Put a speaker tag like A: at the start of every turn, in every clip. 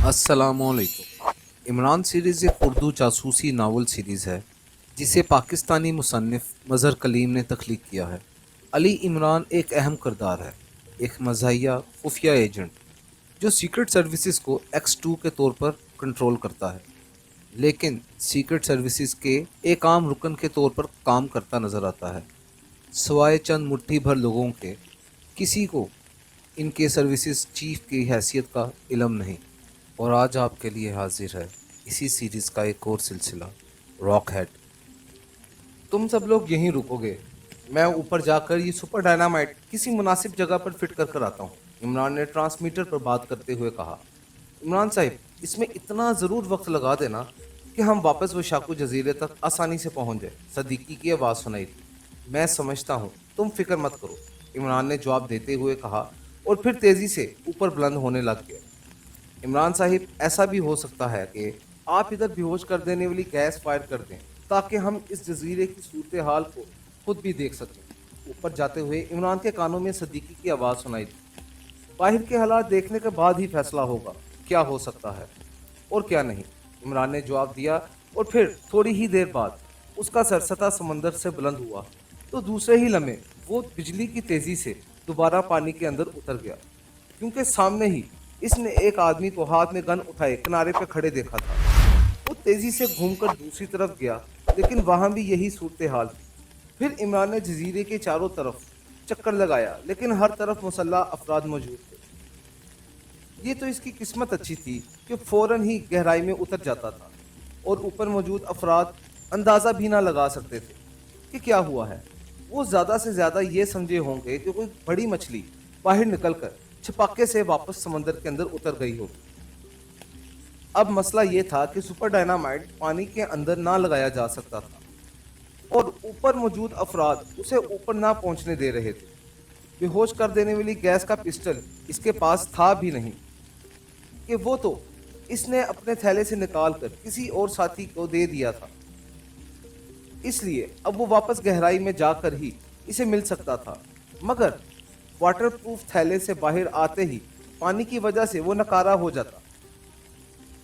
A: अस्सलामुअलैकुम। इमरान सीरीज़ एक उर्दू जासूसी नावल सीरीज़ है जिसे पाकिस्तानी मुसन्निफ़ मज़हर कलीम ने तख्लीक किया है। अली इमरान एक अहम किरदार है, एक मज़ाहिया खुफिया एजेंट जो सीक्रेट सर्विसेज को X2 के तौर पर कंट्रोल करता है, लेकिन सीक्रेट सर्विसेज के एक आम रुकन के तौर पर काम करता नज़र आता है। सवाए चंद मुट्ठी भर लोगों के किसी को इनके सर्विसेज चीफ की हैसियत का इल्म नहीं। और आज आपके लिए हाजिर है इसी सीरीज का एक और सिलसिला, रॉक हेड। तुम सब लोग यहीं रुकोगे, मैं ऊपर जाकर ये सुपर डायनामाइट किसी मुनासिब जगह पर फिट कर कर आता हूँ, इमरान ने ट्रांसमीटर पर बात करते हुए कहा। इमरान साहब, इसमें इतना ज़रूर वक्त लगा देना कि हम वापस वशाकू जजीरे तक आसानी से पहुंच जाए, सदीकी की आवाज़ सुनाई थी। मैं समझता हूँ, तुम फिक्र मत करो, इमरान ने जवाब देते हुए कहा और फिर तेज़ी से ऊपर बुलंद होने लग गया। इमरान साहिब, ऐसा भी हो सकता है कि आप इधर बेहोश कर देने वाली गैस फायर कर दें ताकि हम इस जजीरे की सूरत हाल को खुद भी देख सकें। ऊपर जाते हुए इमरान के कानों में सदीकी की आवाज़ सुनाई दी। बाहर के हालात देखने के बाद ही फैसला होगा क्या हो सकता है और क्या नहीं, इमरान ने जवाब दिया। और फिर थोड़ी ही देर बाद उसका सर सतह समंदर से बुलंद हुआ तो दूसरे ही लम्हे वो बिजली की तेज़ी से दोबारा पानी के अंदर उतर गया, क्योंकि सामने ही इसने एक आदमी को हाथ में गन उठाए किनारे पे खड़े देखा था। वो तेजी से घूमकर दूसरी तरफ गया, लेकिन वहां भी यही सूरत हाल थी। फिर इमरान ने जजीरे के चारों तरफ चक्कर लगाया, लेकिन हर तरफ मुसल्लह अफराद मौजूद थे। ये तो इसकी किस्मत अच्छी थी कि फौरन ही गहराई में उतर जाता था और ऊपर मौजूद अफराद अंदाज़ा भी ना लगा सकते थे कि क्या हुआ है। वो ज़्यादा से ज़्यादा ये समझे होंगे कि कोई बड़ी मछली बाहर निकलकर छपाके से वापस समंदर के अंदर उतर गई होगी। अब मसला ये था कि सुपर डायनामाइट पानी के अंदर ना लगाया जा सकता था और ऊपर मौजूद अफराद उसे ऊपर ना पहुंचने दे रहे थे। बेहोश कर देने वाली गैस का पिस्टल इसके पास था भी नहीं कि वो तो इसने अपने थैले से निकाल कर किसी और साथी को दे दिया था। इसलिए अब वो वापस गहराई में जाकर ही इसे मिल सकता था, मगर वाटरप्रूफ थैले से बाहर आते ही पानी की वजह से वो नकारा हो जाता।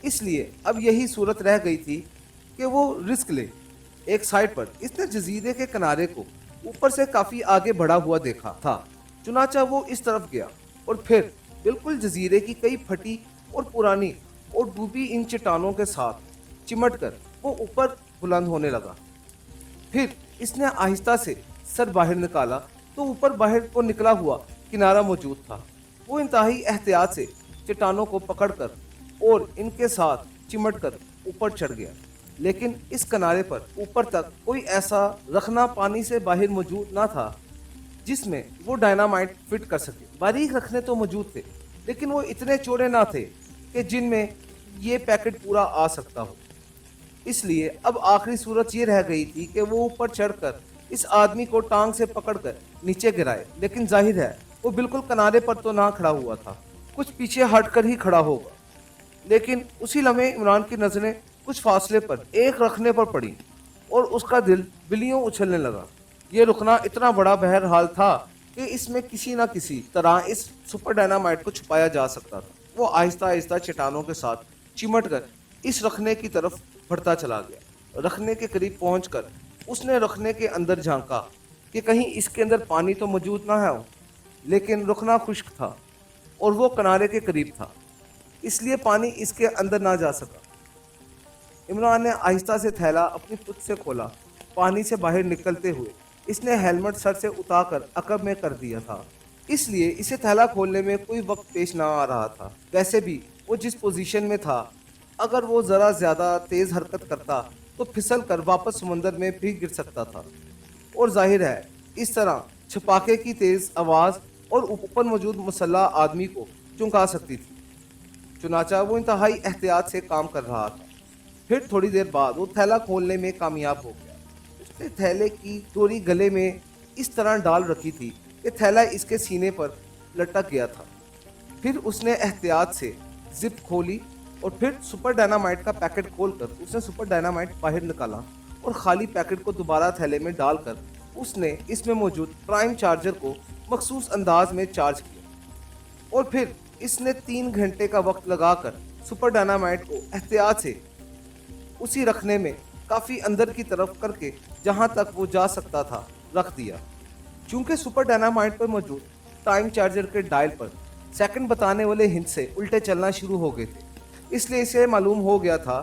A: इसलिए अब यही सूरत रह गई थी कि वो रिस्क ले। एक साइड पर इसने जजीरे के किनारे को ऊपर से काफी आगे बढ़ा हुआ देखा था, चुनाचा वो इस तरफ गया और फिर बिल्कुल जजीरे की कई फटी और पुरानी और डूबी इन चट्टानों के साथ चिमट कर वो ऊपर बुलंद होने लगा। फिर इसने आहिस्ता से सर बाहर निकाला तो ऊपर बाहर को निकला हुआ किनारा मौजूद था। वो इंतहाई एहतियात से चट्टानों को पकड़कर और इनके साथ चिमट कर ऊपर चढ़ गया, लेकिन इस किनारे पर ऊपर तक कोई ऐसा रखना पानी से बाहर मौजूद ना था जिसमें वो डायनामाइट फिट कर सके। बारीक रखने तो मौजूद थे, लेकिन वो इतने चौड़े ना थे कि जिनमें ये पैकेट पूरा आ सकता हो। इसलिए अब आखिरी सूरत ये रह गई थी कि वो ऊपर चढ़कर इस आदमी को टांग से पकड़कर नीचे गिराए, लेकिन जाहिर है वो बिल्कुल किनारे पर तो ना खड़ा हुआ था, कुछ पीछे हटकर ही खड़ा होगा। लेकिन उसी लम्हे इमरान की नजरें कुछ फासले पर एक रखने पर पड़ी और उसका दिल बिल्लियों उछलने लगा। ये रुकना इतना बड़ा बहरहाल था कि इसमें किसी न किसी तरह इस सुपर डायनामाइट को छुपाया जा सकता था। वो आहिस्ता आहिस्ता चट्टानों के साथ चिमट कर इस रखने की तरफ बढ़ता चला गया। रखने के करीब पहुंचकर उसने रखने के अंदर झांका कि कहीं इसके अंदर पानी तो मौजूद ना है, लेकिन रुकना खुश्क था और वो किनारे के करीब था, इसलिए पानी इसके अंदर ना जा सका। इमरान ने आहिस्ता से थैला अपनी पुछ से खोला। पानी से बाहर निकलते हुए इसने हेलमेट सर से उतारकर अकब में कर दिया था, इसलिए इसे थैला खोलने में कोई वक्त पेश ना आ रहा था। वैसे भी वो जिस पोजीशन में था, अगर वो ज़रा ज़्यादा तेज़ हरकत करता तो फिसल कर वापस समंदर में भी गिर सकता था। और जाहिर है इस तरह छपाके की तेज़ आवाज़ और ऊपर मौजूद मुसल्ला आदमी को चौंका सकती थी। चुनाचा वो इंतहाई एहतियात से काम कर रहा था। फिर थोड़ी देर बाद वो थैला खोलने में कामयाब हो गया। उसने थैले की डोरी गले में इस तरह डाल रखी थी कि थैला इसके सीने पर लटक गया था। फिर उसने एहतियात से जिप खोली और फिर सुपर डायनामाइट का पैकेट खोलकर उसने सुपर डायनामाइट बाहर निकाला और खाली पैकेट को दोबारा थैले में डालकर उसने इसमें मौजूद प्राइम चार्जर को मखसूस अंदाज में चार्ज किया। और फिर इसने 3 घंटे का वक्त लगाकर
B: सुपर डायनामाइट को एहतियात से उसी रखने में काफी अंदर की तरफ करके जहां तक वो जा सकता था रख दिया। चूंकि सुपर डायनामाइट पर मौजूद टाइम चार्जर के डायल पर सेकंड बताने वाले हिस्से उल्टे चलना शुरू हो गए थे, इसलिए इसे मालूम हो गया था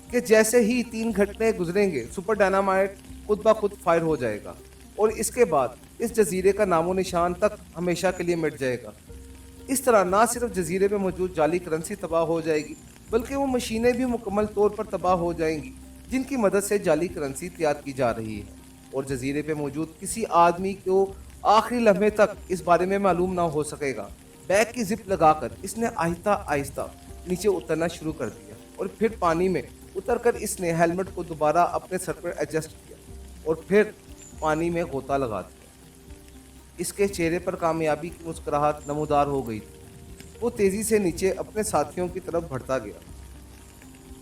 B: कि जैसे ही 3 घंटे गुजरेंगे सुपर डायनामाइट खुद ब खुद फायर हो जाएगा और इसके बाद इस जजीरे का नामो निशान तक हमेशा के लिए मिट जाएगा। इस तरह ना सिर्फ जजीरे में मौजूद जाली करेंसी तबाह हो जाएगी, बल्कि वो मशीनें भी मुकम्मल तौर पर तबाह हो जाएंगी जिनकी मदद से जाली करेंसी तैयार की जा रही है। और जजीरे पे मौजूद किसी आदमी को आखिरी लम्हे तक इस बारे में मालूम ना हो सकेगा। बैग की जिप लगाकर इसने आहिस्ता आहिस्ता नीचे उतरना शुरू कर दिया और फिर पानी में उतरकर इसने हेलमेट को दोबारा अपने सर पर एडजस्ट किया और फिर पानी में गोता लगा दिया। इसके चेहरे पर कामयाबी की मुस्कुराहट नमूदार हो गई थी। वो तेजी से नीचे अपने साथियों की तरफ बढ़ता गया।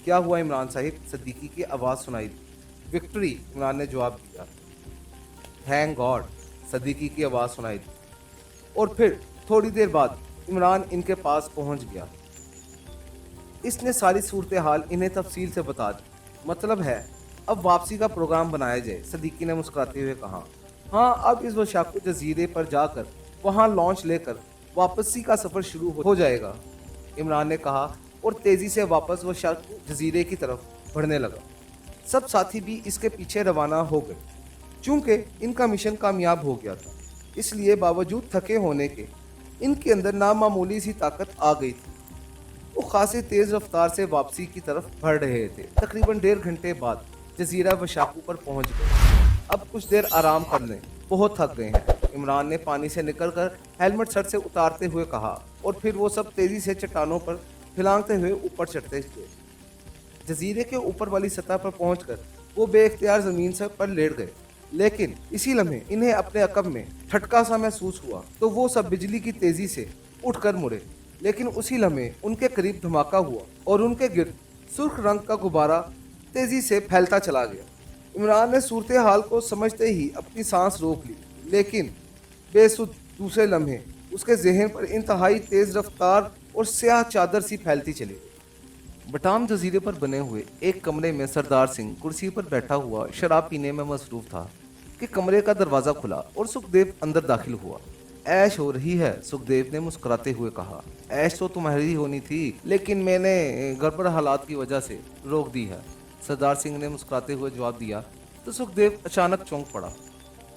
B: क्या हुआ इमरान साहिब? सदीकी की आवाज़ सुनाई दी। विक्ट्री, इमरान ने जवाब दिया। थैंक गॉड, सदीकी की आवाज़ सुनाई दी। और फिर थोड़ी देर बाद इमरान इनके पास पहुंच गया। इसने सारी सूरत हाल इन्हें तफसील से बता दी। मतलब है अब वापसी का प्रोग्राम बनाया जाए, सदीकी ने मुस्कुराते हुए कहा। हाँ, अब इस वशाकू जजीरे पर जाकर वहाँ लॉन्च लेकर वापसी का सफ़र शुरू हो जाएगा, इमरान ने कहा और तेज़ी से वापस वशाकू जजीरे की तरफ बढ़ने लगा। सब साथी भी इसके पीछे रवाना हो गए। चूंकि इनका मिशन कामयाब हो गया था, इसलिए बावजूद थके होने के इनके अंदर नामामूली सी ताकत आ गई थी। वो खासी तेज़ रफ्तार से वापसी की तरफ बढ़ रहे थे। तकरीबन 1.5 घंटे बाद जजीरा वशाकू पर पहुंच गए। अब कुछ देर आराम कर लें, बहुत थक गए हैं, इमरान ने पानी से निकलकर हेलमेट सर से उतारते हुए कहा और फिर वो सब तेज़ी से चट्टानों पर फिलांगते हुए ऊपर चढ़ते गए। जजीरे के ऊपर वाली सतह पर पहुंचकर वो बेख्तियार ज़मीन से पर लेट गए, लेकिन इसी लम्हे इन्हें अपने अकब में ठटका सा महसूस हुआ तो वो सब बिजली की तेज़ी से उठकर मुड़े। लेकिन उसी लम्हे उनके करीब धमाका हुआ और उनके गिर्द सुर्ख रंग का गुब्बारा तेज़ी से फैलता चला गया। इमरान ने सूरत हाल को समझते ही अपनी सांस रोक ली, लेकिन बेसुध दूसरे लम्हे उसके जहन पर इंतहाई तेज़ रफ्तार और स्याह चादर सी फैलती चली गई। बटाम जजीरे पर बने हुए एक कमरे में सरदार सिंह कुर्सी पर बैठा हुआ शराब पीने में मसरूफ था कि कमरे का दरवाज़ा खुला और सुखदेव अंदर दाखिल हुआ। ऐश हो रही है, सुखदेव ने मुस्कुराते हुए कहा। ऐश तो तुम्हारी होनी थी, लेकिन मैंने गड़बड़ हालात की वजह से रोक दी है, सरदार सिंह ने मुस्कुराते हुए जवाब दिया। तो सुखदेव अचानक चौंक पड़ा।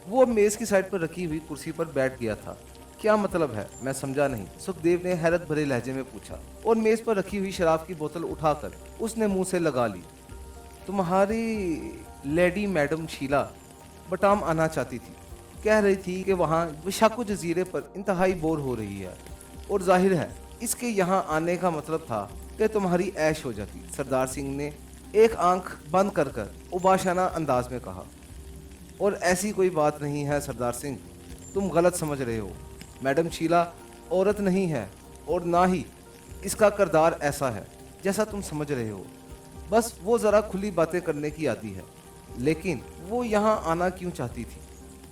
B: वो अब मेज़ की साइड पर रखी हुई कुर्सी पर बैठ गया था। क्या मतलब है? मैं समझा नहीं, सुखदेव ने हैरत भरे लहजे में पूछा और मेज़ पर रखी हुई शराब की बोतल उठाकर उसने मुंह से लगा ली। तुम्हारी लेडी मैडम शीला बटाम आना चाहती थी, कह रही थी कि वहाँ विशाखू जजीरे पर इंतहाई बोर हो रही है और जाहिर है इसके यहाँ आने का मतलब था कि तुम्हारी ऐश हो जाती, सरदार सिंह ने एक आंख बंद कर कर उबाशाना अंदाज में कहा। और ऐसी कोई बात नहीं है सरदार सिंह, तुम गलत समझ रहे हो। मैडम शीला औरत नहीं है और ना ही इसका किरदार ऐसा है जैसा तुम समझ रहे हो। बस वो ज़रा खुली बातें करने की आदी है। लेकिन वो यहाँ आना क्यों चाहती थी,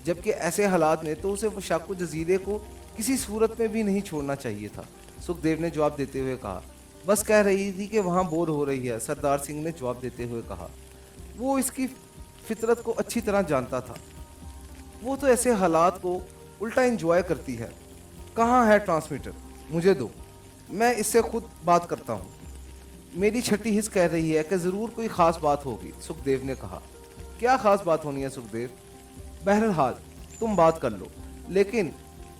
B: जबकि ऐसे हालात में तो उसे वशाकू जजीरे को किसी सूरत में भी नहीं छोड़ना चाहिए था, सुखदेव ने जवाब देते हुए कहा। बस कह रही थी कि वहाँ बोर हो रही है, सरदार सिंह ने जवाब देते हुए कहा। वो इसकी फितरत को अच्छी तरह जानता था। वो तो ऐसे हालात को उल्टा एंजॉय करती है। कहाँ है ट्रांसमीटर? मुझे दो, मैं इससे खुद बात करता हूँ। मेरी छठी हिस्स कह रही है कि ज़रूर कोई ख़ास बात होगी, सुखदेव ने कहा। क्या ख़ास बात होनी है सुखदेव? बहरहाल तुम बात कर लो, लेकिन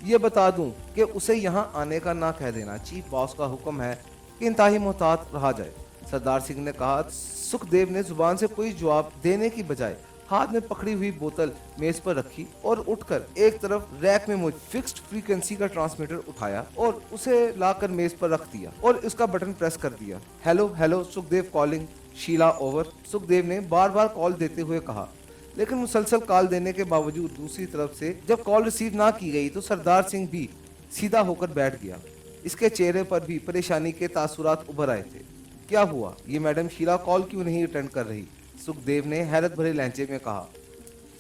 B: ये बता दूं कि उसे यहाँ आने का ना कह देना। चीफ बॉस का हुक्म है कि इंतहाई मोहतात रहा जाए, सरदार सिंह ने कहा। सुखदेव ने जुबान से कोई जवाब देने की बजाय हाथ में पकड़ी हुई बोतल मेज पर रखी और उठकर एक तरफ रैक में मौजूद फिक्स्ड फ्रीक्वेंसी का ट्रांसमीटर उठाया और उसे लाकर मेज पर रख दिया और उसका बटन प्रेस कर दिया। Hello hello, Sukhdev calling, Sheela over, Sukhdev ने बार बार कॉल देते हुए कहा। लेकिन मुसलसल कॉल देने के बावजूद दूसरी तरफ से जब कॉल रिसीव ना की गई तो सरदार सिंह भी सीधा होकर बैठ गया। इसके चेहरे पर भी परेशानी के तासुरात उभर आए थे। क्या हुआ? ये मैडम शीला कॉल क्यों नहीं अटेंड कर रही, सुखदेव ने हैरत भरे लहजे में कहा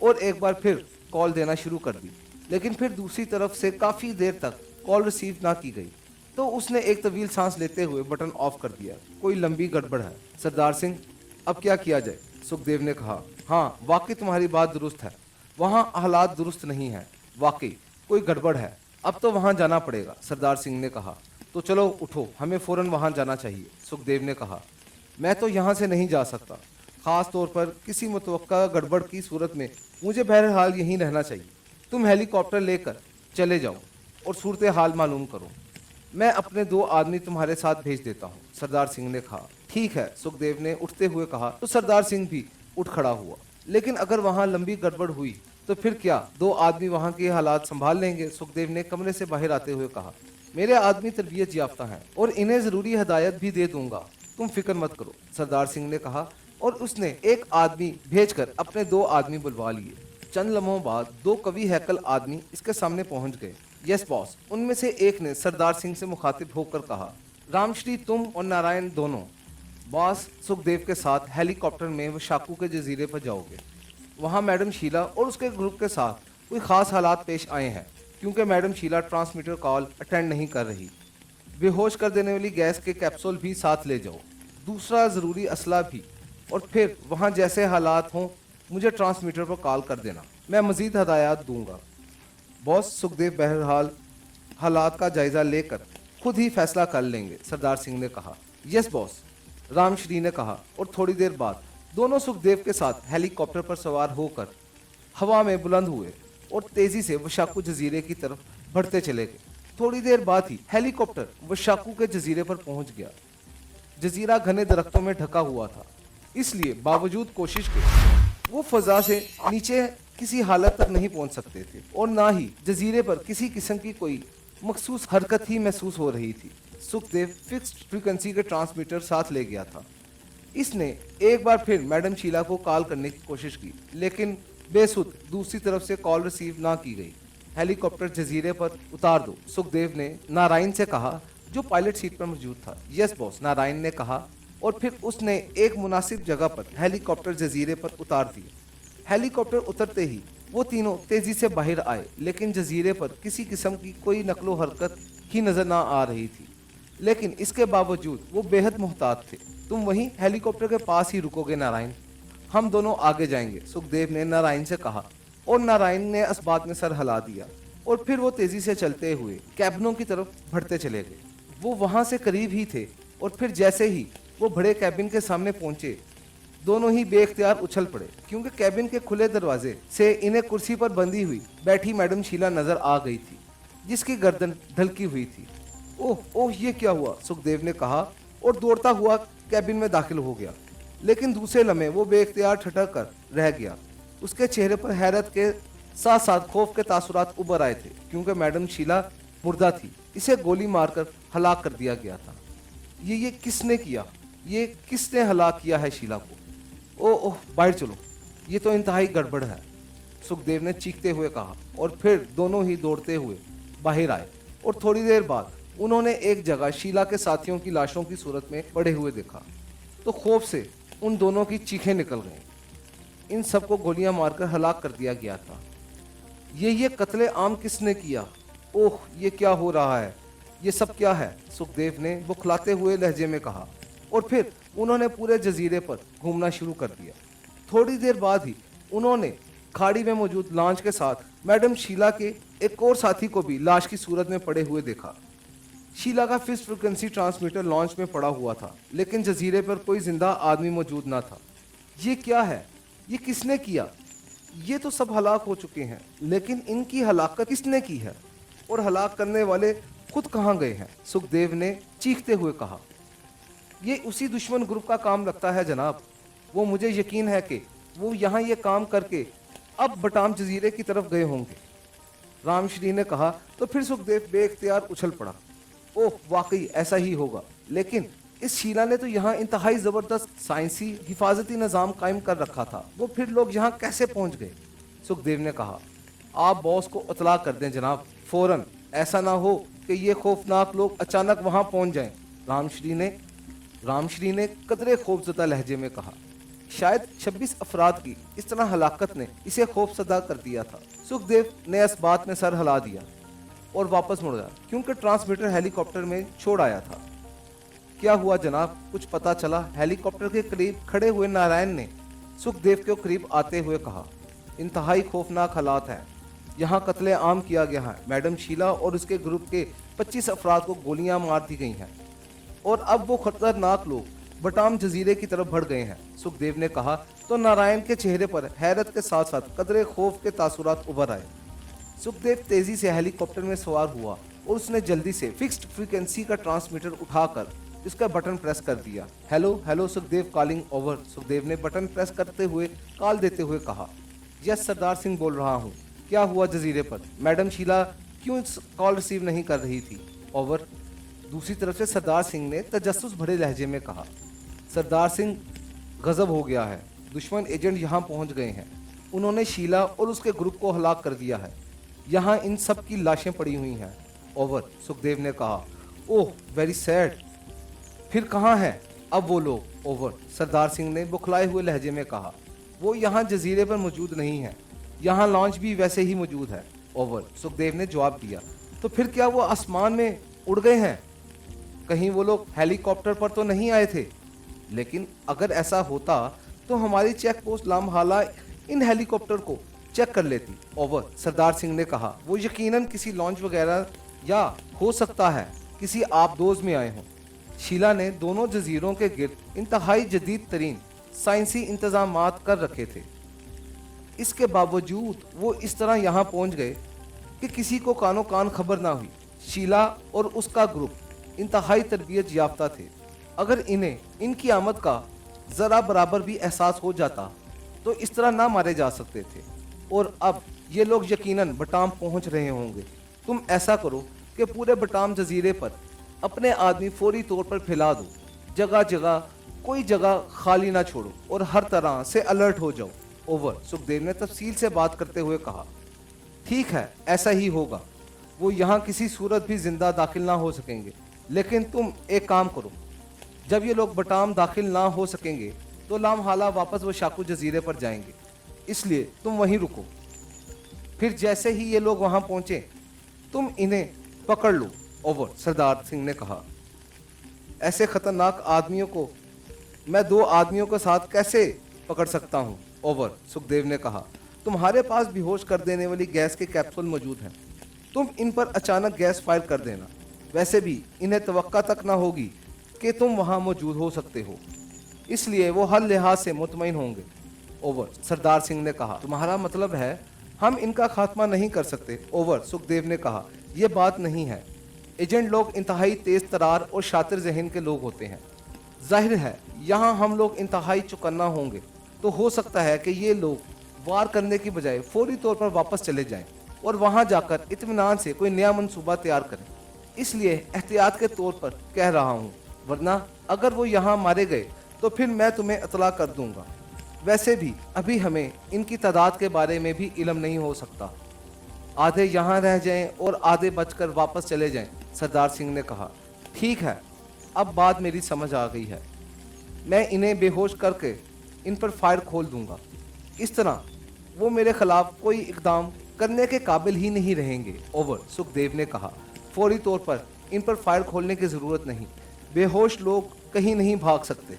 B: और एक बार फिर कॉल देना शुरू कर दी। लेकिन फिर दूसरी तरफ से काफ़ी देर तक कॉल रिसीव ना की गई। तो उसने एक तवील सांस लेते हुए बटन ऑफ कर दिया। कोई लंबी गड़बड़ है सरदार सिंह, अब क्या किया जाए? सुखदेव ने कहा। हाँ, वाकई तुम्हारी बात दुरुस्त है, वहाँ हालात दुरुस्त नहीं है, वाकई कोई गड़बड़ है। अब तो वहाँ जाना पड़ेगा, सरदार सिंह ने कहा। तो चलो उठो, हमें फौरन वहाँ जाना चाहिए, सुखदेव ने कहा। मैं तो यहाँ से नहीं जा सकता, खास तौर पर किसी मुतवक्का गड़बड़ की सूरत में मुझे बहरहाल यहीं रहना चाहिए। तुम हेलीकॉप्टर लेकर चले जाओ और सूरत हाल मालूम करो। मैं अपने 2 आदमी तुम्हारे साथ भेज देता हूँ, सरदार सिंह ने कहा। ठीक है, सुखदेव ने उठते हुए कहा। तो सरदार सिंह भी उठ खड़ा हुआ। लेकिन अगर वहाँ लंबी गड़बड़ हुई तो फिर क्या? 2 आदमी वहाँ के हालात संभाल लेंगे, सुखदेव ने कमरे से बाहर आते हुए कहा। मेरे आदमी तरबियत याफ्ता हैं और इन्हें जरूरी हिदायत भी दे दूंगा, तुम फिक्र मत करो, सरदार सिंह ने कहा। और उसने एक आदमी भेजकर अपने 2 आदमी बुलवा लिए। चंद लम्हों बाद 2 कवि हैकल आदमी इसके सामने पहुंच गए। यस बॉस, उनमें से एक ने सरदार सिंह से मुखातिब होकर कहा। रामश्री, तुम और नारायण दोनों बॉस सुखदेव के साथ हेलीकॉप्टर में वशाकू के जजीरे पर जाओगे। वहाँ मैडम शीला और उसके ग्रुप के साथ कोई खास हालात पेश आए हैं, क्योंकि madam Sheela transmitter call attend नहीं कर रही। बेहोश कर देने वाली गैस के कैप्सूल भी साथ ले जाओ, दूसरा ज़रूरी असला भी। और फिर वहाँ जैसे हालात हों मुझे ट्रांसमीटर पर कॉल कर देना, मैं मज़ीद हदायत दूंगा। बॉस, सुखदेव बहरहाल हालात का जायज़ा लेकर खुद ही फैसला कर लेंगे, सरदार सिंह ने कहा। यस बॉस, रामश्री ने कहा। और थोड़ी देर बाद दोनों सुखदेव के साथ हेलीकॉप्टर पर सवार होकर हवा में बुलंद हुए और तेजी से वशाकू जजीरे की तरफ बढ़ते चले गए। थोड़ी देर बाद ही हेलीकॉप्टर वशाकू के जजीरे पर पहुंच गया। जजीरा घने दरख्तों में ढका हुआ था, इसलिए बावजूद कोशिश के वो फजा से नीचे किसी हालत तक नहीं पहुंच सकते थे और ना ही जजीरे पर किसी किस्म की कोई मखसूस हरकत ही महसूस हो रही थी। सुखदेव फिक्स्ड फ्रीक्वेंसी के ट्रांसमीटर साथ ले गया था। इसने एक बार फिर मैडम शीला को कॉल करने की कोशिश की, लेकिन बेसुध दूसरी तरफ से कॉल रिसीव ना की गई। हेलीकॉप्टर जजीरे पर उतार दो, सुखदेव ने नारायण से कहा, जो पायलट सीट पर मौजूद था। यस बॉस, नारायण ने कहा। और फिर उसने एक मुनासिब जगह पर हेलीकॉप्टर जजीरे पर उतार दिया। हेलीकॉप्टर उतरते ही वो तीनों तेजी से बाहर आए, लेकिन जजीरे पर किसी किस्म की कोई नकलो हरकत ही नजर ना आ रही थी। लेकिन इसके बावजूद वो बेहद मोहतात थे। तुम वहीं हेलीकॉप्टर के पास ही रुकोगे नारायण, हम दोनों आगे जाएंगे, सुखदेव ने नारायण से कहा। और नारायण ने इस बात में सर हिला दिया और फिर वो तेजी से चलते हुए कैबिनों की तरफ बढ़ते चले गए। वो वहां से करीब ही थे और फिर जैसे ही वो बड़े कैबिन के सामने पहुंचे, दोनों ही बेख्तियार उछल पड़े, क्योंकि कैबिन के खुले दरवाजे से इन्हें कुर्सी पर बंधी हुई बैठी मैडम शीला नजर आ गई थी, जिसकी गर्दन ढलकी हुई थी। ओह ओह, ये क्या हुआ, सुखदेव ने कहा और दौड़ता हुआ कैबिन में दाखिल हो गया। लेकिन दूसरे लम्हे वो बेख्तियार ठटक कर रह गया। उसके चेहरे पर हैरत के साथ साथ खौफ के तासुरात उभर आए थे, क्योंकि मैडम शीला मुर्दा थी, इसे गोली मारकर हलाक कर दिया गया था। ये किसने किया? ये किसने हलाक किया है शीला को? ओह ओह, बाहर चलो, ये तो इंतहाई गड़बड़ है, सुखदेव ने चीखते हुए कहा। और फिर दोनों ही दौड़ते हुए बाहर आए और थोड़ी देर बाद उन्होंने एक जगह शीला के साथियों की लाशों की सूरत में पड़े हुए देखा, तो खौफ से उन दोनों की चीखें निकल गईं। इन सबको गोलियां मारकर हलाक कर दिया गया था। ये कत्ले आम किसने किया? ओह, ये क्या हो रहा है, ये सब क्या है, सुखदेव ने बुखलाते हुए लहजे में कहा। और फिर उन्होंने पूरे जजीरे पर घूमना शुरू कर दिया। थोड़ी देर बाद ही उन्होंने खाड़ी में मौजूद लॉन्च के साथ मैडम शीला के एक और साथी को भी लाश की सूरत में पड़े हुए देखा। शीला का फिक्स्ड फ्रीक्वेंसी ट्रांसमीटर लॉन्च में पड़ा हुआ था, लेकिन जजीरे पर कोई जिंदा आदमी मौजूद ना था। ये क्या है, ये किसने किया? ये तो सब हलाक हो चुके हैं, लेकिन इनकी हलाकत किसने की है? और हलाक करने वाले खुद कहाँ गए हैं? सुखदेव ने चीखते हुए कहा। ये उसी दुश्मन ग्रुप का काम लगता है जनाब। वो मुझे यकीन है कि वो यहाँ ये काम करके अब बटाम जजीरे की तरफ गए होंगे, रामश्री ने कहा। तो फिर सुखदेव बेख्तियार उछल पड़ा। ओह, वाकई ऐसा ही होगा, लेकिन इस शीला ने तो यहाँ इंतहाई जबरदस्त साइंसी हिफाजती निज़ाम कायम कर रखा था, वो फिर लोग यहाँ कैसे पहुँच गए? सुखदेव ने कहा। आप बॉस को इतला कर दें जनाब, फौरन, ऐसा ना हो कि ये खौफनाक लोग अचानक वहाँ पहुँच जाएं, रामश्री ने कदरे खौफजदा लहजे में कहा। शायद 26 अफराद की इस तरह हलाकत ने इसे खौफजदा कर दिया था। सुखदेव ने इस बात में सर हिला दिया। और वापस मुड़ गया क्योंकि ट्रांसमीटर हेलीकॉप्टर में छोड़ आया था। क्या हुआ जनाब, कुछ पता चला? हेलीकॉप्टर के करीब खड़े हुए नारायण ने सुखदेव के करीब आते हुए कहा। इंतहाई खौफनाक हालात हैं। यहाँ कत्ले आम किया गया है। मैडम शीला और उसके ग्रुप के 25 अफराद को गोलियां मार दी गई हैं और अब वो खतरनाक लोग बटाम जजीरे की तरफ बढ़ गए हैं, सुखदेव ने कहा। तो नारायण के चेहरे पर हैरत के साथ साथ कदरे खौफ के तासुरात उभर आए। सुखदेव तेजी से हेलीकॉप्टर में सवार हुआ और उसने जल्दी से फिक्स्ड फ्रीक्वेंसी का ट्रांसमीटर उठाकर इसका बटन प्रेस कर दिया। Hello hello Sukhdev, calling over. Sukhdev ने बटन प्रेस करते हुए कॉल देते हुए कहा। यस सरदार सिंह बोल रहा हूँ। क्या हुआ जजीरे पर? मैडम शीला क्यों कॉल रिसीव नहीं कर रही थी? ओवर। दूसरी तरफ से सरदार सिंह ने तजस्सुस भरे लहजे में कहा। सरदार सिंह, गजब हो गया है। दुश्मन एजेंट यहाँ पहुँच गए हैं। उन्होंने शीला और उसके ग्रुप को हलाक कर दिया है। यहाँ इन सब की लाशें पड़ी हुई हैं। ओवर, सुखदेव ने कहा। Oh very sad. फिर कहाँ हैं अब वो लोग? ओवर, सरदार सिंह ने बुखलाए हुए लहजे में कहा। वो यहाँ जजीरे पर मौजूद नहीं है। यहाँ लॉन्च भी वैसे ही मौजूद है। ओवर, सुखदेव ने जवाब दिया। तो फिर क्या वो आसमान में उड़ गए हैं? कहीं वो लोग हेलीकॉप्टर पर तो नहीं आए थे? लेकिन अगर ऐसा होता तो हमारी चेक पोस्ट लामहाला इन हेलीकॉप्टर को चेक कर लेती। ओवर, सरदार सिंह ने कहा। वो यकीनन किसी लॉन्च वगैरह या हो सकता है किसी आबदोज में आए हों। शीला ने दोनों जजीरों के गिर्द इंतहाई जदीद तरीन साइंसी इंतजामात कर रखे थे। इसके बावजूद वो इस तरह यहाँ पहुँच गए कि किसी को कानो कान खबर ना हुई। शीला और उसका ग्रुप इंतहाई तरबियत याफ्ता थे। अगर इन्हें इनकी आमद का ज़रा बराबर भी एहसास हो जाता तो इस तरह ना मारे जा सकते थे। और अब ये लोग यकीनन बटाम पहुंच रहे होंगे। तुम ऐसा करो कि पूरे बटाम जजीरे पर अपने आदमी फौरी तौर पर फैला दो। जगह जगह कोई जगह खाली ना छोड़ो और हर तरह से अलर्ट हो जाओ। ओवर, सुखदेव ने तफसील से बात करते हुए कहा। ठीक है, ऐसा ही होगा। वो यहाँ किसी सूरत भी जिंदा दाखिल ना हो सकेंगे। लेकिन तुम एक काम करो, जब ये लोग बटाम दाखिल ना हो सकेंगे तो लामहाला वापस वो शाकू जजीरे पर जाएंगे, इसलिए तुम वहीं रुको। फिर जैसे ही ये लोग वहां पहुंचे तुम इन्हें पकड़ लो। ओवर, सरदार सिंह ने कहा। ऐसे खतरनाक आदमियों को मैं 2 आदमियों के साथ कैसे पकड़ सकता हूं? ओवर, सुखदेव ने कहा। तुम्हारे पास बेहोश कर देने वाली गैस के कैप्सूल मौजूद हैं। तुम इन पर अचानक गैस फायर कर देना। वैसे भी इन्हें तवक्का तक ना होगी कि तुम वहां मौजूद हो सकते हो, इसलिए वो हर लिहाज से मुतमईन होंगे। ओवर, सरदार सिंह ने कहा। तुम्हारा मतलब है हम इनका खात्मा नहीं कर सकते? ओवर, सुखदेव ने कहा। यह बात नहीं है। एजेंट लोग इंतहाई तेज तरार और शातिर जहन के लोग होते हैं। जाहिर है यहाँ हम लोग इंतहाई चौकन्ना होंगे, तो हो सकता है कि ये लोग वार करने की बजाय फौरी तौर पर वापस चले जाएं और वहां जाकर इत्मीनान से कोई नया मंसूबा तैयार करें। इसलिए एहतियात के तौर पर कह रहा हूँ, वरना अगर वो यहाँ मारे गए तो फिर मैं तुम्हें इतला कर दूंगा। वैसे भी अभी हमें इनकी तादाद के बारे में भी इल्म नहीं हो सकता। आधे यहाँ रह जाएं और आधे बचकर वापस चले जाएं, सरदार सिंह ने कहा। ठीक है, अब बात मेरी समझ आ गई है। मैं इन्हें बेहोश करके इन पर फायर खोल दूंगा। इस तरह वो मेरे खिलाफ कोई इकदाम करने के काबिल ही नहीं रहेंगे। ओवर, सुखदेव ने कहा। फौरी तौर पर इन पर फायर खोलने की ज़रूरत नहीं। बेहोश लोग कहीं नहीं भाग सकते।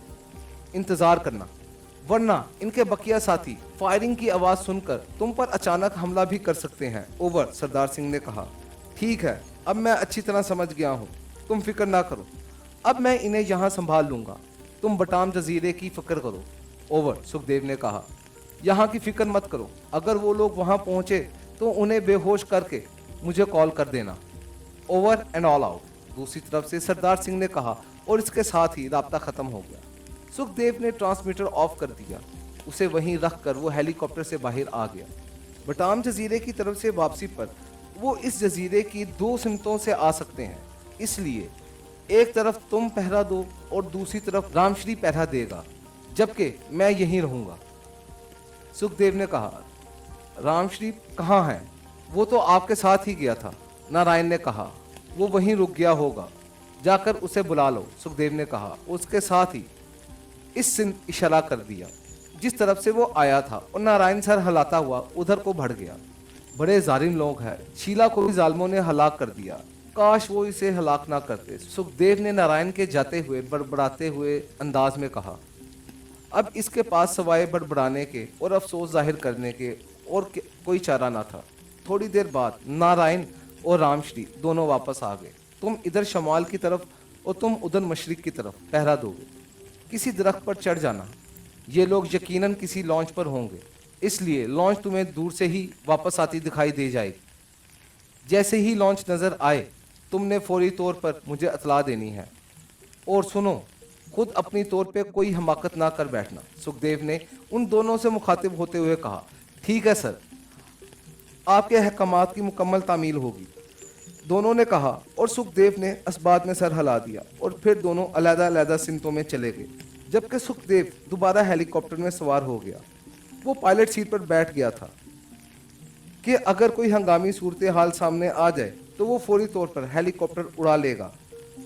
B: इंतज़ार करना, वरना इनके बकिया साथी फायरिंग की आवाज़ सुनकर तुम पर अचानक हमला भी कर सकते हैं। ओवर, सरदार सिंह ने कहा। ठीक है, अब मैं अच्छी तरह समझ गया हूँ। तुम फिक्र ना करो, अब मैं इन्हें यहाँ संभाल लूँगा। तुम बटाम जजीरे की फिक्र करो। ओवर, सुखदेव ने कहा। यहाँ की फिक्र मत करो। अगर वो लोग वहाँ पहुँचे तो उन्हें बेहोश करके मुझे कॉल कर देना। Over and all out. दूसरी तरफ से सरदार सिंह ने कहा और इसके साथ ही राब्ता खत्म हो गया। सुखदेव ने ट्रांसमीटर ऑफ कर दिया। उसे वहीं रख कर वो हेलीकॉप्टर से बाहर आ गया। बटाम जजीरे की तरफ से वापसी पर वो इस जजीरे की 2 सिमतों से आ सकते हैं, इसलिए एक तरफ तुम पहरा दो और दूसरी तरफ रामश्री पहरा देगा, जबकि मैं यहीं रहूंगा। सुखदेव ने कहा। रामश्री कहाँ है? वो तो आपके साथ ही गया था, नारायण ने कहा। वो वहीं रुक गया होगा, जाकर उसे बुला लो, सुखदेव ने कहा। उसके साथ ही इस सिंध इशारा कर दिया जिस तरफ से वो आया था, और नारायण सर हिलाता हुआ उधर को बढ़ गया। बड़े जालिम लोग हैं। शीला को भी जालिमों ने हलाक कर दिया। काश वो इसे हलाक ना करते। सुखदेव ने नारायण के जाते हुए बड़बड़ाते हुए अंदाज में कहा। अब इसके पास सवाए बड़बड़ाने के और अफसोस जाहिर करने के और कोई चारा ना था। थोड़ी देर बाद नारायण और रामश्री दोनों वापस आ गए। तुम इधर शमाल की तरफ और तुम उधर मशरिक की तरफ पहरा दोगे। किसी दरख्त पर चढ़ जाना। ये लोग यकीनन किसी लॉन्च पर होंगे, इसलिए लॉन्च तुम्हें दूर से ही वापस आती दिखाई दे जाएगी। जैसे ही लॉन्च नज़र आए तुमने फौरी तौर पर मुझे इतला देनी है। और सुनो, खुद अपनी तौर पे कोई हमाकत ना कर बैठना। सुखदेव ने उन दोनों से मुखातिब होते हुए कहा। ठीक है सर, आपके अहकामात की मुकम्मल तामील होगी, दोनों ने कहा। और सुखदेव ने असबात में सर हिला दिया और फिर दोनों अलग-अलग सिमतों में चले गए। जबकि सुखदेव दोबारा हेलीकॉप्टर में सवार हो गया। वो पायलट सीट पर बैठ गया था कि अगर कोई हंगामी सूरत हाल सामने आ जाए तो वो फौरी तौर पर हेलीकॉप्टर उड़ा लेगा।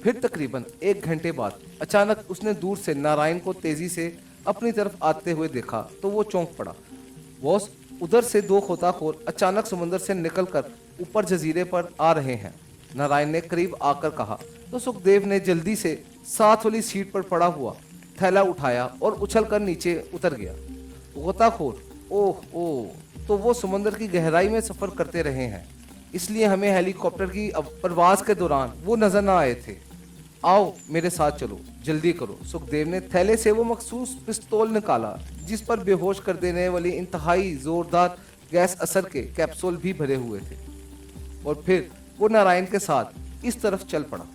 B: फिर तकरीबन 1 घंटे बाद अचानक उसने दूर से नारायण को तेजी से अपनी तरफ आते हुए देखा तो वो चौंक पड़ा। बॉस, उधर से 2 गोताखोर अचानक समुद्र से निकलकर ऊपर जजीरे पर आ रहे हैं, नारायण ने करीब आकर कहा। तो सुखदेव ने जल्दी से साथ वाली सीट पर पड़ा हुआ थैला उठाया और उछलकर नीचे उतर गया। गोताखोर, ओह ओह, तो वो समुद्र की गहराई में सफर करते रहे हैं, इसलिए हमें हेलीकॉप्टर की परवाज के दौरान वो नजर ना आए थे। आओ मेरे साथ चलो, जल्दी करो। सुखदेव ने थैले से वो मखसूस पिस्तौल निकाला जिस पर बेहोश कर देने वाली इंतहाई जोरदार गैस असर के कैप्सूल भी भरे हुए थे। और फिर वो नारायण के साथ इस तरफ चल पड़ा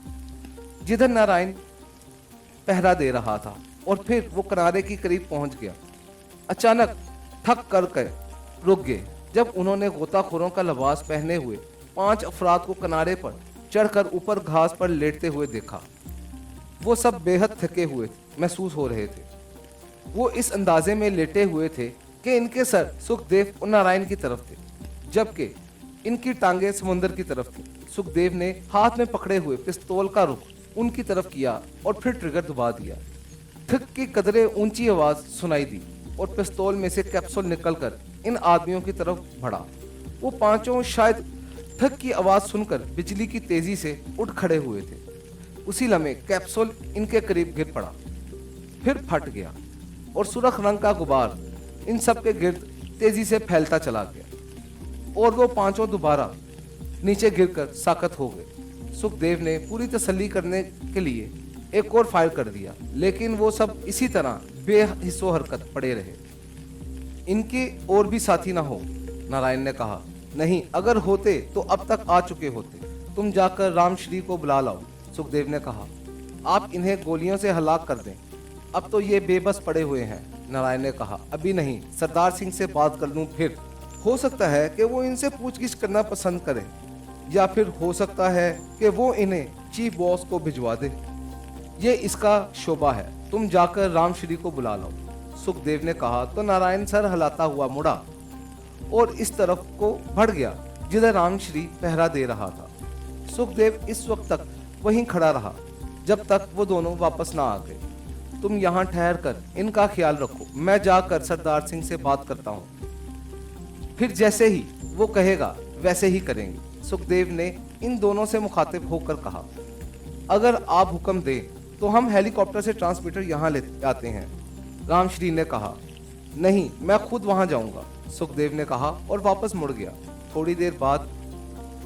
B: जिधर नारायण पहरा दे रहा था। और फिर वो किनारे की करीब पहुंच गया। अचानक ठक कर रुक गए जब उन्होंने गोताखोरों का लिबास पहने हुए 5 अफराद को किनारे पर चढ़कर ऊपर घास पर लेटते हुए देखा। वो सब बेहद थके हुए महसूस हो रहे थे। वो इस अंदाजे में लेटे हुए थे कि इनके सर सुखदेव और नारायण की तरफ थे, जबकि इनकी टांगें समुद्र की तरफ थी। सुखदेव ने हाथ में पकड़े हुए पिस्तौल का रुख उनकी तरफ किया और फिर ट्रिगर दबा दिया। थक की कदरे ऊंची आवाज सुनाई दी और पिस्तौल में से कैप्सूल निकलकर इन आदमियों की तरफ बढ़ा। वो पांचों शायद थक की आवाज सुनकर बिजली की तेजी से उठ खड़े हुए थे। उसी लम्हे कैप्सूल इनके करीब गिर पड़ा, फिर फट गया और सुर्ख रंग का गुबार इन सब के गिर्द तेजी से फैलता चला गया और वो पांचों दोबारा नीचे गिरकर साकत हो गए। सुखदेव ने पूरी तसल्ली करने के लिए एक और फायर कर दिया, लेकिन वो सब इसी तरह बेहिस्सो हरकत पड़े रहे। इनके और भी साथी ना हो, नारायण ने कहा। नहीं, अगर होते तो अब तक आ चुके होते। तुम जाकर रामश्री को बुला लाओ, सुखदेव ने कहा। आप इन्हें गोलियों से हलाक कर दें, अब तो ये बेबस पड़े हुए हैं, नारायण ने कहा। अभी नहीं, सरदार सिंह से बात कर लूं, फिर हो सकता है कि वो इनसे पूछगिछ करना पसंद करें, या फिर हो सकता है कि वो इन्हें चीफ बॉस को भिजवा दे। ये इसका शोबा है, तुम जाकर रामश्री को बुला लो, सुखदेव ने कहा। तो नारायण सर हिलाता हुआ मुड़ा और इस तरफ को बढ़ गया जिधर रामश्री पहरा दे रहा था। सुखदेव इस वक्त तक वहीं खड़ा रहा जब तक वो दोनों वापस ना आ गए। तुम यहाँ ठहर कर इनका ख्याल रखो, मैं जाकर सरदार सिंह से बात करता हूँ, फिर जैसे ही वो कहेगा वैसे ही करेंगे, सुखदेव ने इन दोनों से मुखातिब होकर कहा। अगर आप हुक्म दें तो हम हेलीकॉप्टर से ट्रांसमीटर यहाँ ले आते हैं, रामश्री ने कहा। नहीं, मैं खुद वहां जाऊंगा, सुखदेव ने कहा और वापस मुड़ गया। थोड़ी देर बाद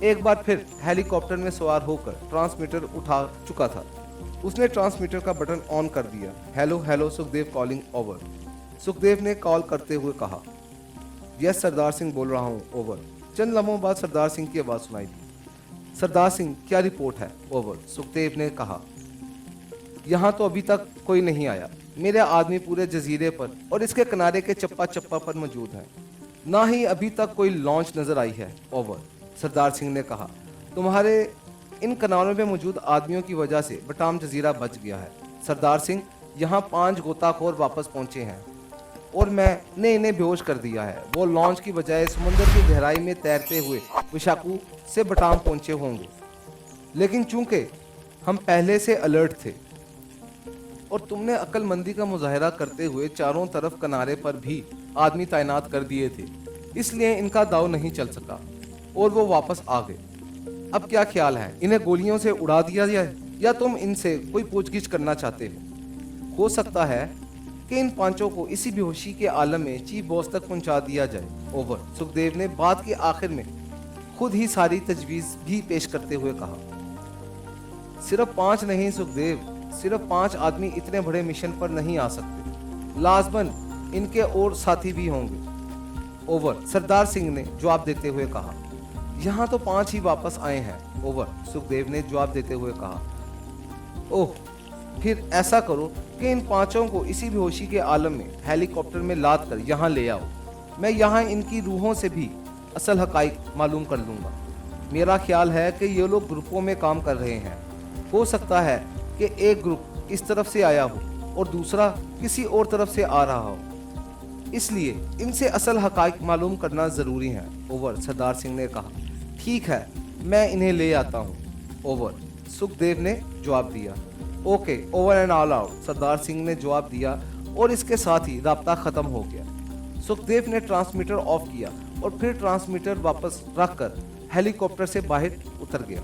B: एक बार फिर हेलीकॉप्टर में सवार होकर ट्रांसमीटर उठा चुका था। उसने ट्रांसमीटर का बटन ऑन कर दिया। Hello hello, Sukhdev calling over, Sukhdev ने कॉल करते हुए कहा। यस, सरदार सिंह बोल रहा हूँ, ओवर। चंद लम्हों बाद सरदार सिंह की आवाज़ सुनाई दी। सरदार सिंह, क्या रिपोर्ट है, ओवर, सुखदेव ने कहा। यहाँ तो अभी तक कोई नहीं आया। मेरे आदमी पूरे जजीरे पर और इसके किनारे के चप्पा चप्पा पर मौजूद हैं। ना ही अभी तक कोई लॉन्च नजर आई है, ओवर, सरदार सिंह ने कहा। तुम्हारे इन किनारों में मौजूद आदमियों की वजह से बटाम जजीरा बच गया है, सरदार सिंह। यहाँ 5 गोताखोर वापस पहुँचे हैं और मैंने इन्हें बेहोश कर दिया है। वो लॉन्च की बजाय समुद्र की गहराई में तैरते हुए विशाखू से बटाम पहुँचे होंगे, लेकिन चूंकि हम पहले से अलर्ट थे और तुमने अक्लमंदी का मुजाहरा करते हुए चारों तरफ किनारे पर भी आदमी तैनात कर दिए थे, इसलिए इनका दाव नहीं चल सका। और वो वापस आ गए। अब क्या ख्याल है, इन्हें गोलियों से उड़ा दिया जाए या तुम इनसे कोई पूछगिछ करना चाहते हो सकता है कि इन पांचों को इसी बेहोशी के आलम में चीफ बॉस तक पहुंचा दिया जाए। ओवर। सुखदेव ने बात के आखिर में खुद ही सारी तजवीज भी पेश करते हुए कहा। सिर्फ 5 नहीं सुखदेव, सिर्फ 5 आदमी इतने बड़े मिशन पर नहीं आ सकते, लाजमन इनके और साथी भी होंगे। ओवर। सरदार सिंह ने जवाब देते हुए कहा। यहाँ तो 5 ही वापस आए हैं। ओवर। सुखदेव ने जवाब देते हुए कहा। ओह, फिर ऐसा करो कि इन पांचों को इसी बेहोशी के आलम में हेलीकॉप्टर में लाद कर यहाँ ले आओ। मैं यहाँ इनकी रूहों से भी असल हकाइक मालूम कर लूँगा। मेरा ख्याल है कि ये लोग ग्रुपों में काम कर रहे हैं। हो सकता है कि एक ग्रुप इस तरफ से आया हो और दूसरा किसी और तरफ से आ रहा हो, इसलिए इनसे असल हकाइक मालूम करना ज़रूरी है। ओवर। सरदार सिंह ने कहा। ठीक है, मैं इन्हें ले आता हूँ। ओवर। सुखदेव ने जवाब दिया। Okay, over and all out, Sardar Singh ने जवाब दिया और इसके साथ ही राब्ता खत्म हो गया। सुखदेव ने ट्रांसमीटर ऑफ किया और फिर ट्रांसमीटर वापस रखकर हेलीकॉप्टर से बाहर उतर गया।